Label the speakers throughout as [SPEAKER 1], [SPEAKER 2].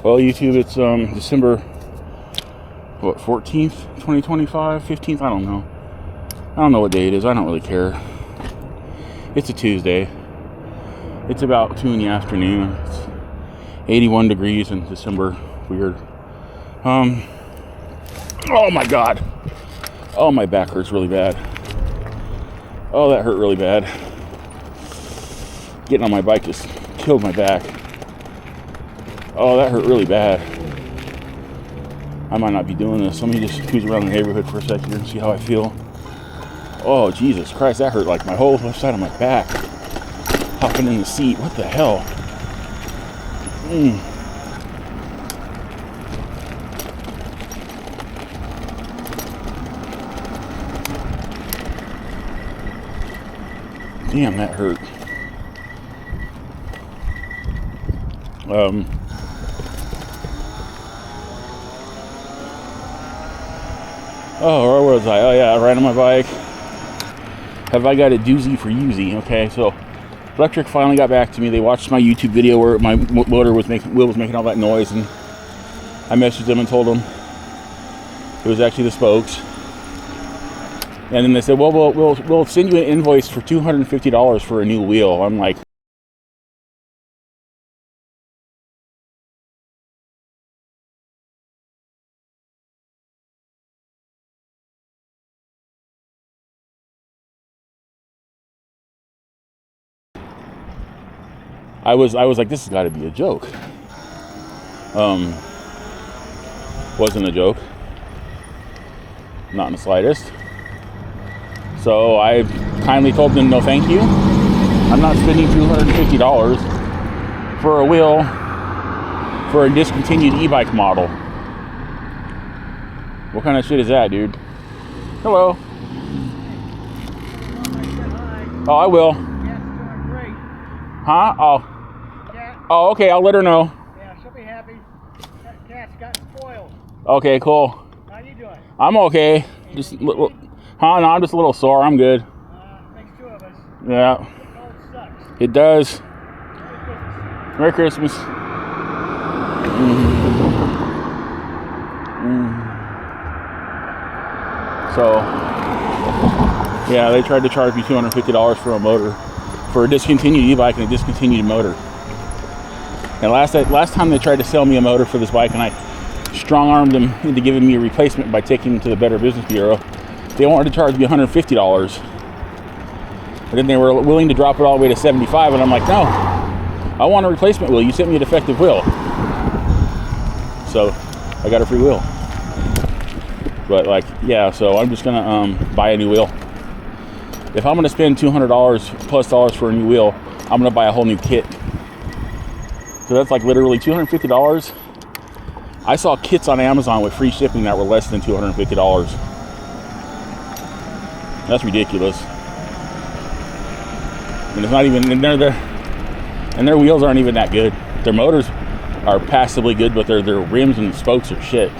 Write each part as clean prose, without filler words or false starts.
[SPEAKER 1] Well, YouTube, it's December, what, 14th, 2025, 15th, I don't know. I don't know what day it is, I don't really care. It's a Tuesday. It's about 2 in the afternoon. It's 81 degrees in December. Weird. Oh my God. Oh, my back hurts really bad. Oh, that hurt really bad. Getting on my bike just killed my back. Oh, that hurt really bad. I might not be doing this. Let me just cruise around the neighborhood for a second here and see how I feel. Oh, Jesus Christ, that hurt like my whole left side of my back. Hopping in the seat. What the hell? Damn, that hurt. Oh, where was I? Oh yeah, riding my bike. Have I got a doozy for Uzi? Okay, so Lectric finally got back to me. They watched my YouTube video where my motor was wheel was making all that noise, and I messaged them and told them it was actually the spokes. And then they said, well, we'll send you an invoice for $250 for a new wheel. I'm like, I was like, this has got to be a joke. Wasn't a joke. Not in the slightest. So I kindly told them no thank you. I'm not spending $250 for a wheel for a discontinued e-bike model. What kind of shit is that, dude? Hello. Oh, I will. Huh? Oh. Oh, okay, I'll let her know.
[SPEAKER 2] Yeah, she'll be happy. That cat's gotten spoiled.
[SPEAKER 1] Okay, cool.
[SPEAKER 2] How you doing?
[SPEAKER 1] I'm okay. Just no, I'm just a little sore. I'm good.
[SPEAKER 2] Makes two of us.
[SPEAKER 1] Yeah.
[SPEAKER 2] Cold sucks.
[SPEAKER 1] It does.
[SPEAKER 2] Merry Christmas.
[SPEAKER 1] Merry Christmas. So, yeah, they tried to charge me $250 for a motor, for a discontinued e-bike and a discontinued motor. And last time they tried to sell me a motor for this bike, and I strong-armed them into giving me a replacement by taking them to the Better Business Bureau, they wanted to charge me $150. But then they were willing to drop it all the way to $75, and I'm like, no, I want a replacement wheel. You sent me a defective wheel. So I got a free wheel. But like, yeah, so I'm just gonna buy a new wheel. If I'm gonna spend $200 plus for a new wheel, I'm gonna buy a whole new kit. So that's like literally $250. I saw kits on Amazon with free shipping that were less than $250. That's ridiculous. And it's not even, and their wheels aren't even that good. Their motors are passably good, but their rims and spokes are shit.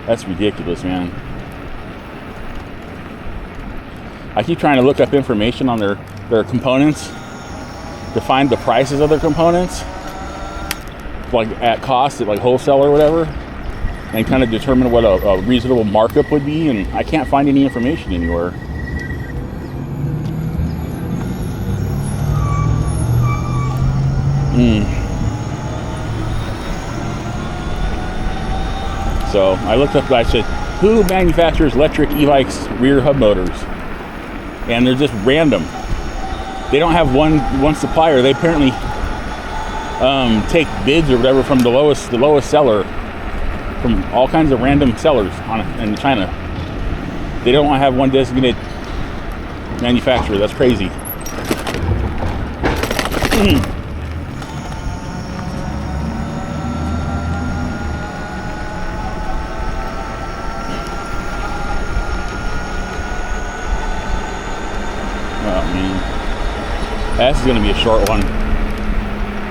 [SPEAKER 1] That's ridiculous, man. I keep trying to look up information on their components to find the prices of their components, like at cost, at like wholesale or whatever, and kind of determine what a reasonable markup would be, and I can't find any information anywhere. So I looked up, I said, who manufactures Lectric Ebikes rear hub motors? And they're just random. They don't have one supplier. They apparently take bids or whatever from the lowest seller, from all kinds of random sellers in China. They don't have one designated manufacturer. That's crazy. This is going to be a short one.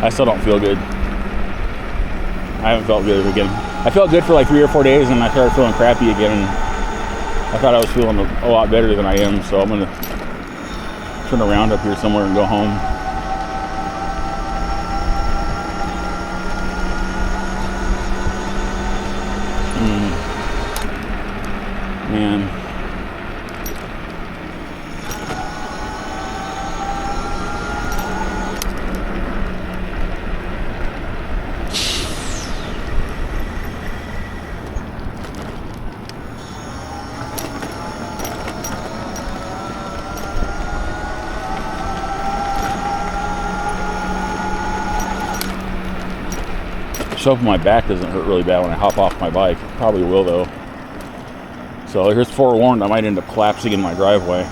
[SPEAKER 1] I still don't feel good. I haven't felt good again. I felt good for like 3 or 4 days, and I started feeling crappy again. And I thought I was feeling a lot better than I am, so I'm going to turn around up here somewhere and go home. Man. So hoping my back doesn't hurt really bad when I hop off my bike. It probably will though. So here's forewarned, I might end up collapsing in my driveway.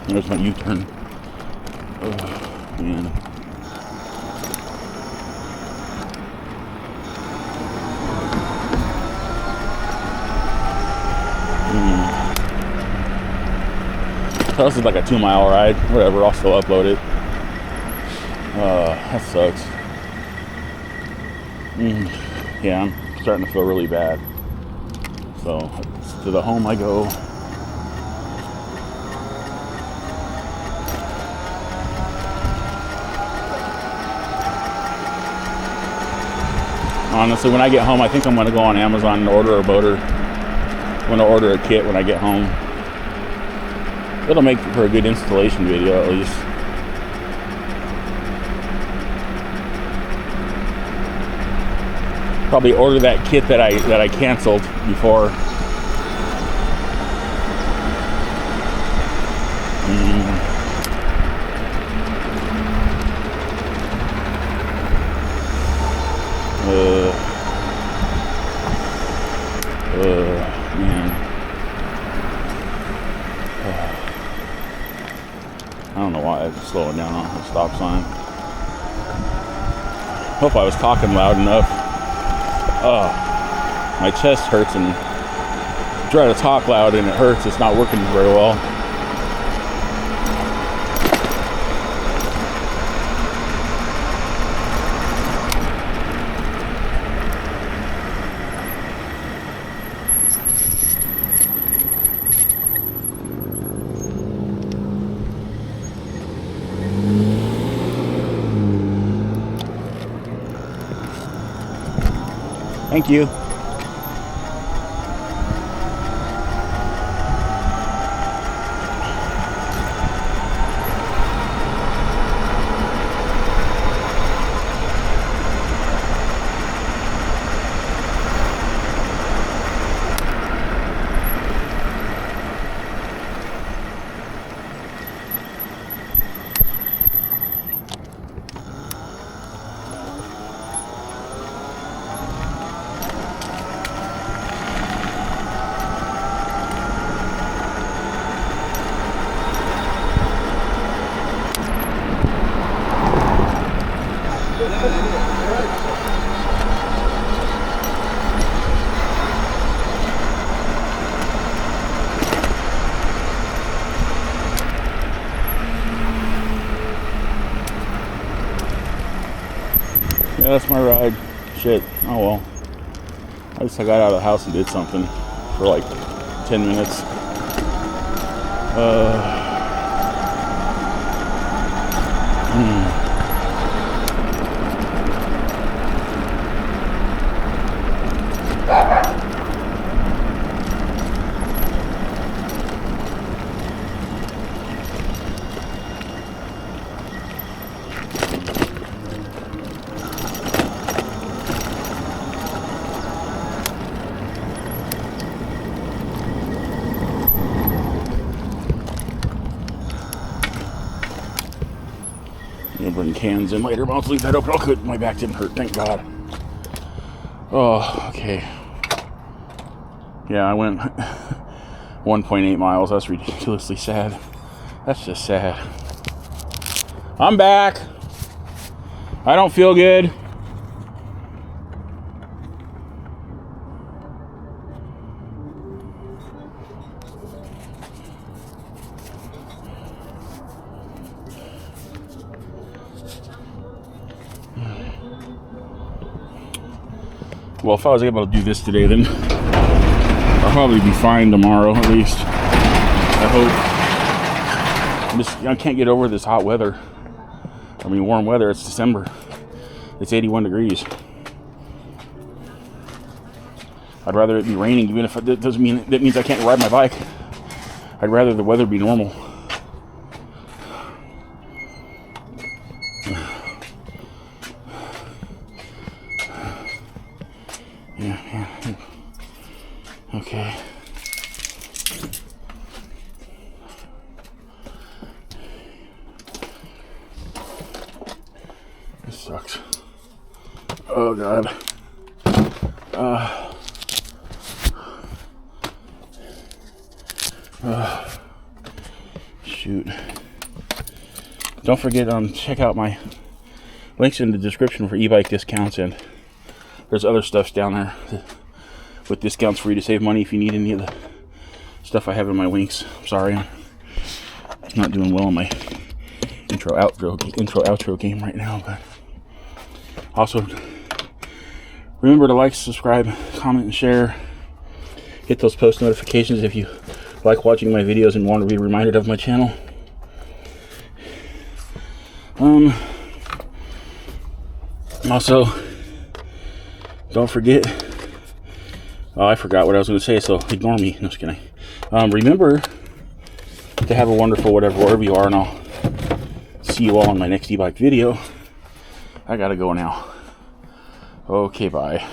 [SPEAKER 1] There's my U-turn. Oh, man. So this is like a 2-mile ride. Whatever, I'll still upload it. That sucks. Yeah, I'm starting to feel really bad. So to the home I go. Honestly, when I get home, I think I'm going to go on Amazon and order a motor. I'm going to order a kit when I get home. It'll make for a good installation video at least. Probably order that kit that I canceled before. Man. I don't know why I was slowing down on the stop sign. Hope I was talking loud enough. My chest hurts and try to talk loud and it hurts. It's not working very well. Thank you. Yeah, that's my ride. Shit. Oh well. I got out of the house and did something for like 10 minutes. I'm gonna bring cans in later, but I'll leave that open. Oh, good. My back didn't hurt. Thank God. Oh, okay. Yeah, I went 1.8 miles. That's ridiculously sad. That's just sad. I'm back. I don't feel good. Well, if I was able to do this today, then I'll probably be fine tomorrow at least. I hope. I can't get over this hot weather. I mean, warm weather. It's December. It's 81 degrees. I'd rather it be raining, even if it doesn't mean that means I can't ride my bike. I'd rather the weather be normal. Yeah. Okay. This sucks. Oh God. Shoot. Don't forget, check out my links in the description for e-bike discounts, and there's other stuff down there with discounts for you to save money if you need any of the stuff I have in my links. Sorry, I'm not doing well in my intro outro game right now, but also remember to like, subscribe, comment, and share. Hit those post notifications if you like watching my videos and want to be reminded of my channel. Also, don't forget, I forgot what I was going to say, so ignore me. No, just kidding. Remember to have a wonderful wherever you are, and I'll see you all in my next e-bike video. I gotta go now. Okay, bye.